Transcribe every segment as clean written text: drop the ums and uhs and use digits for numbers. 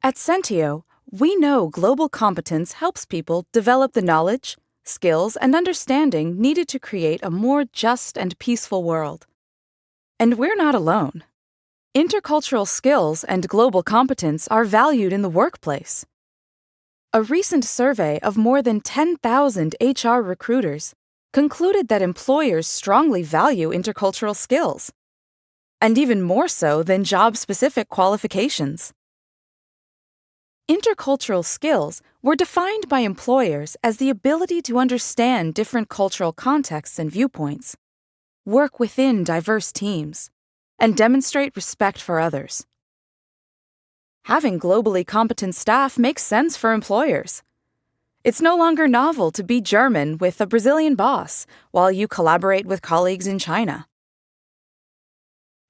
At Centio, we know global competence helps people develop the knowledge, skills, and understanding needed to create a more just and peaceful world. And we're not alone. Intercultural skills and global competence are valued in the workplace. A recent survey of more than 10,000 HR recruiters concluded that employers strongly value intercultural skills, and even more so than job-specific qualifications. Intercultural skills were defined by employers as the ability to understand different cultural contexts and viewpoints, work within diverse teams, and demonstrate respect for others. Having globally competent staff makes sense for employers. It's no longer novel to be German with a Brazilian boss while you collaborate with colleagues in China.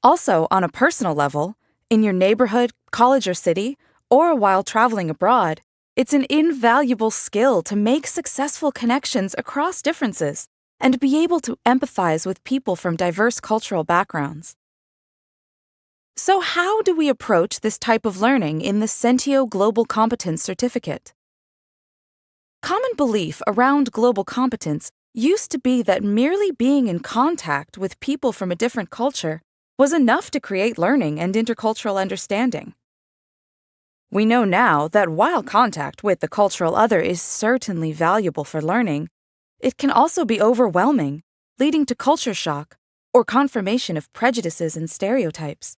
Also, on a personal level, in your neighborhood, college, or city, or while traveling abroad, it's an invaluable skill to make successful connections across differences and be able to empathize with people from diverse cultural backgrounds. So how do we approach this type of learning in the Centio Global Competence Certificate? Common belief around global competence used to be that merely being in contact with people from a different culture was enough to create learning and intercultural understanding. We know now that while contact with the cultural other is certainly valuable for learning, it can also be overwhelming, leading to culture shock or confirmation of prejudices and stereotypes.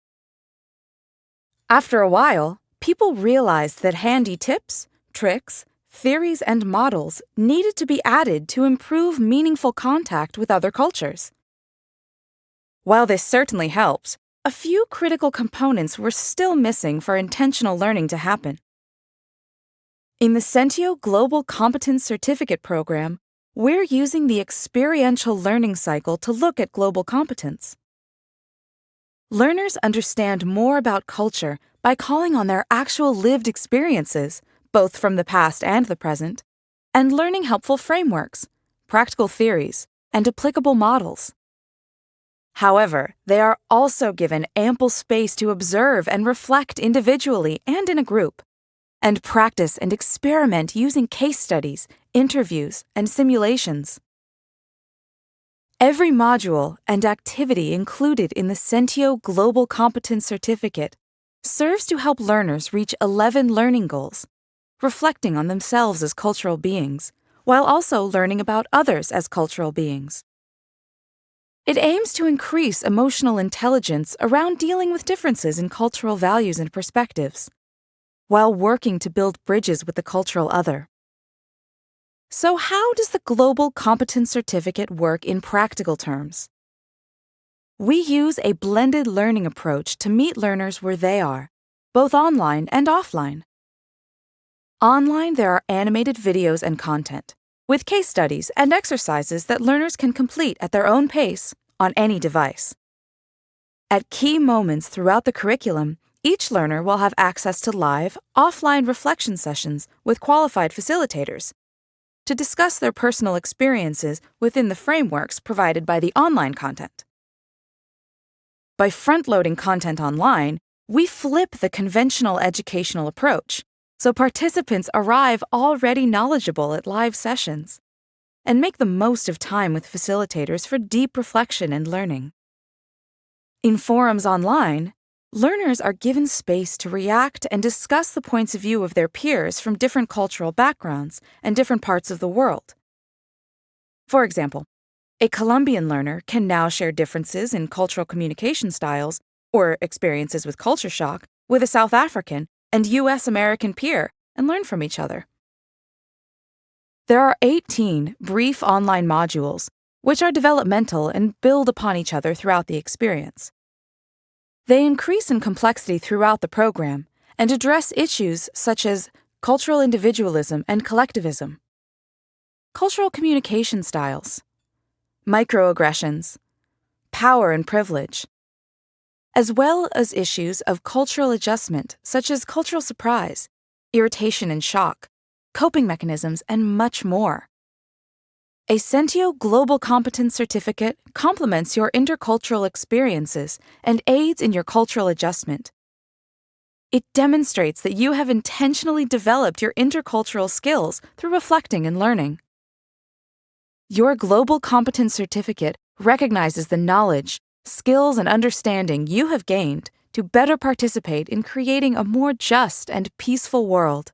After a while, people realized that handy tips, tricks, theories, and models needed to be added to improve meaningful contact with other cultures. While this certainly helped, a few critical components were still missing for intentional learning to happen. In the Centio Global Competence Certificate program, we're using the experiential learning cycle to look at global competence. Learners understand more about culture by calling on their actual lived experiences, both from the past and the present, and learning helpful frameworks, practical theories, and applicable models. However, they are also given ample space to observe and reflect individually and in a group, and practice and experiment using case studies, interviews, and simulations. Every module and activity included in the Centio Global Competence Certificate serves to help learners reach 11 learning goals, reflecting on themselves as cultural beings, while also learning about others as cultural beings. It aims to increase emotional intelligence around dealing with differences in cultural values and perspectives, while working to build bridges with the cultural other. So how does the Global Competence Certificate work in practical terms? We use a blended learning approach to meet learners where they are, both online and offline. Online, there are animated videos and content, with case studies and exercises that learners can complete at their own pace on any device. At key moments throughout the curriculum, each learner will have access to live, offline reflection sessions with qualified facilitators to discuss their personal experiences within the frameworks provided by the online content. By front-loading content online, we flip the conventional educational approach, so participants arrive already knowledgeable at live sessions and make the most of time with facilitators for deep reflection and learning. In forums online, learners are given space to react and discuss the points of view of their peers from different cultural backgrounds and different parts of the world. For example, a Colombian learner can now share differences in cultural communication styles or experiences with culture shock with a South African and U.S. American peer and learn from each other. There are 18 brief online modules, which are developmental and build upon each other throughout the experience. They increase in complexity throughout the program and address issues such as cultural individualism and collectivism, cultural communication styles, microaggressions, power and privilege, as well as issues of cultural adjustment such as cultural surprise, irritation and shock, coping mechanisms, and much more. A Centio Global Competence Certificate complements your intercultural experiences and aids in your cultural adjustment. It demonstrates that you have intentionally developed your intercultural skills through reflecting and learning. Your Global Competence Certificate recognizes the knowledge, skills, and understanding you have gained to better participate in creating a more just and peaceful world.